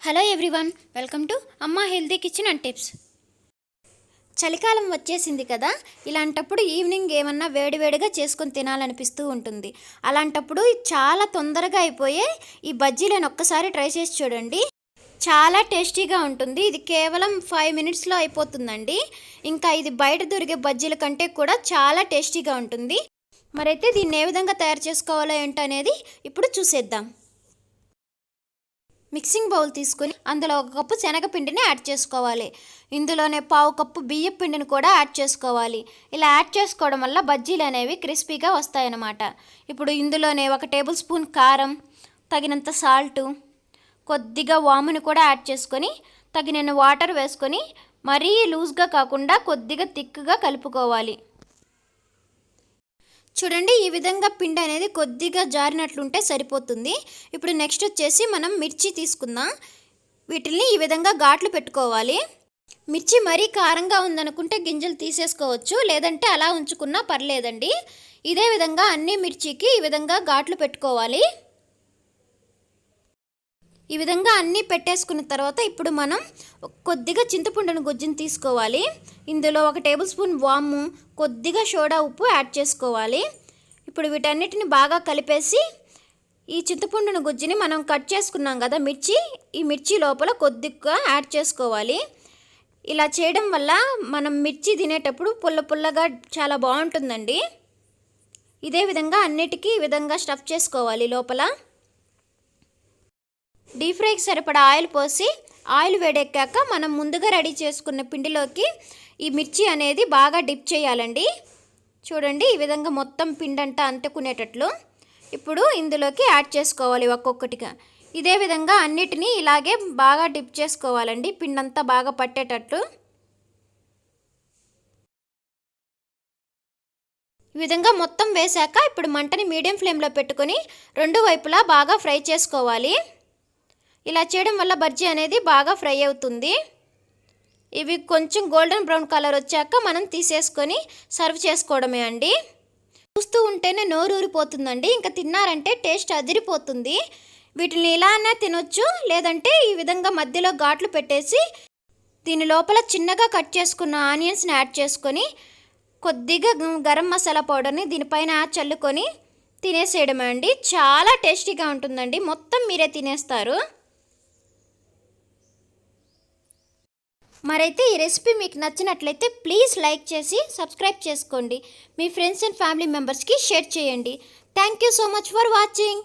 Hello everyone, welcome to అమ్మ healthy kitchen and tips. చలికాలం వచ్చేసింది కదా, ఇలాంటప్పుడు ఈవినింగ్ ఏమన్నా వేడివేడిగా చేసుకొని తినాలనిపిస్తూ ఉంటుంది. అలాంటప్పుడు చాలా తొందరగా అయిపోయే ఈ బజ్జీలను ఒక్కసారి ట్రై చేసి చూడండి. చాలా టేస్టీగా ఉంటుంది. ఇది కేవలం 5 మినిట్స్లో అయిపోతుందండి. ఇంకా ఇది బయట దొరికే బజ్జీల కంటే కూడా చాలా టేస్టీగా ఉంటుంది. మరైతే దీన్ని ఏ విధంగా తయారు చేసుకోవాలో ఏంటనేది ఇప్పుడు చూసేద్దాం. మిక్సింగ్ బౌల్ తీసుకుని అందులో 1 కప్పు శనగపిండిని యాడ్ చేసుకోవాలి. ఇందులోనే 1/2 కప్పు బియ్యం పిండిని కూడా యాడ్ చేసుకోవాలి. ఇలా యాడ్ చేసుకోవడం వల్ల బజ్జీలు అనేవి క్రిస్పీగా వస్తాయన్నమాట. ఇప్పుడు ఇందులోనే 1 టేబుల్ స్పూన్ కారం, తగినంత సాల్టు, కొద్దిగా వాముని కూడా యాడ్ చేసుకొని తగినన్ని వాటర్ వేసుకొని మరీ లూజ్గా కాకుండా కొద్దిగా థిక్గా కలుపుకోవాలి. చూడండి, ఈ విధంగా పిండి అనేది కొద్దిగా జారినట్లుంటే సరిపోతుంది. ఇప్పుడు నెక్స్ట్ వచ్చేసి మనం మిర్చి తీసుకుందాం. వీటిని ఈ విధంగా ఘాట్లు పెట్టుకోవాలి. మిర్చి మరీ కారంగా ఉందనుకుంటే గింజలు తీసేసుకోవచ్చు, లేదంటే అలా ఉంచుకున్నా పర్లేదండి. ఇదే విధంగా అన్ని మిర్చికి ఈ విధంగా ఘాట్లు పెట్టుకోవాలి. ఈ విధంగా అన్నీ పెట్టేసుకున్న తర్వాత ఇప్పుడు మనం కొద్దిగా చింతపండును గుజ్జుని తీసుకోవాలి. ఇందులో 1 టేబుల్ స్పూన్ వాము, కొద్దిగా సోడా ఉప్పు యాడ్ చేసుకోవాలి. ఇప్పుడు వీటన్నిటిని బాగా కలిపేసి ఈ చింతపండును గుజ్జుని మనం కట్ చేసుకున్నాం కదా ఈ మిర్చి లోపల కొద్దిగా యాడ్ చేసుకోవాలి. ఇలా చేయడం వల్ల మనం మిర్చి తినేటప్పుడు పుల్ల పుల్లగా చాలా బాగుంటుందండి. ఇదే విధంగా అన్నిటికీ ఈ విధంగా స్టఫ్ చేసుకోవాలి. లోపల డీప్ ఫ్రైకి సరిపడా ఆయిల్ పోసి ఆయిల్ వేడెక్కాక మనం ముందుగా రెడీ చేసుకున్న పిండిలోకి ఈ మిర్చి అనేది బాగా డిప్ చేయాలండి. చూడండి, ఈ విధంగా మొత్తం పిండి అంతా అంటుకునేటట్లు ఇప్పుడు ఇందులోకి యాడ్ చేసుకోవాలి ఒక్కొక్కటిగా. ఇదే విధంగా అన్నిటినీ ఇలాగే బాగా డిప్ చేసుకోవాలండి, పిండి అంతా బాగా పట్టేటట్లు. ఈ విధంగా మొత్తం వేశాక ఇప్పుడు మంటని మీడియం ఫ్లేమ్లో పెట్టుకొని 2 వైపులా బాగా ఫ్రై చేసుకోవాలి. ఇలా చేయడం వల్ల బజ్జీ అనేది బాగా ఫ్రై అవుతుంది. ఇవి కొంచెం గోల్డెన్ బ్రౌన్ కలర్ వచ్చాక మనం తీసేసుకొని సర్వ్ చేసుకోవడమే అండి. చూస్తూ ఉంటేనే నోరు ఊరిపోతుందండి. ఇంకా తిన్నారంటే టేస్ట్ అదిరిపోతుంది. వీటిని ఇలానే తినొచ్చు, లేదంటే ఈ విధంగా మధ్యలో ఘాట్లు పెట్టేసి దీని లోపల చిన్నగా కట్ చేసుకున్న ఆనియన్స్ని యాడ్ చేసుకొని కొద్దిగా గరం మసాలా పౌడర్ని దీనిపైన చల్లుకొని తినేసేయడమే అండి. చాలా టేస్టీగా ఉంటుందండి. మొత్తం మీరే తినేస్తారు. మరైతే ఈ రెసిపీ మీకు నచ్చినట్లయితే ప్లీజ్ లైక్ చేసి సబ్స్క్రైబ్ చేసుకోండి. మీ ఫ్రెండ్స్ అండ్ ఫ్యామిలీ మెంబర్స్కి షేర్ చేయండి. Thank you so much for watching.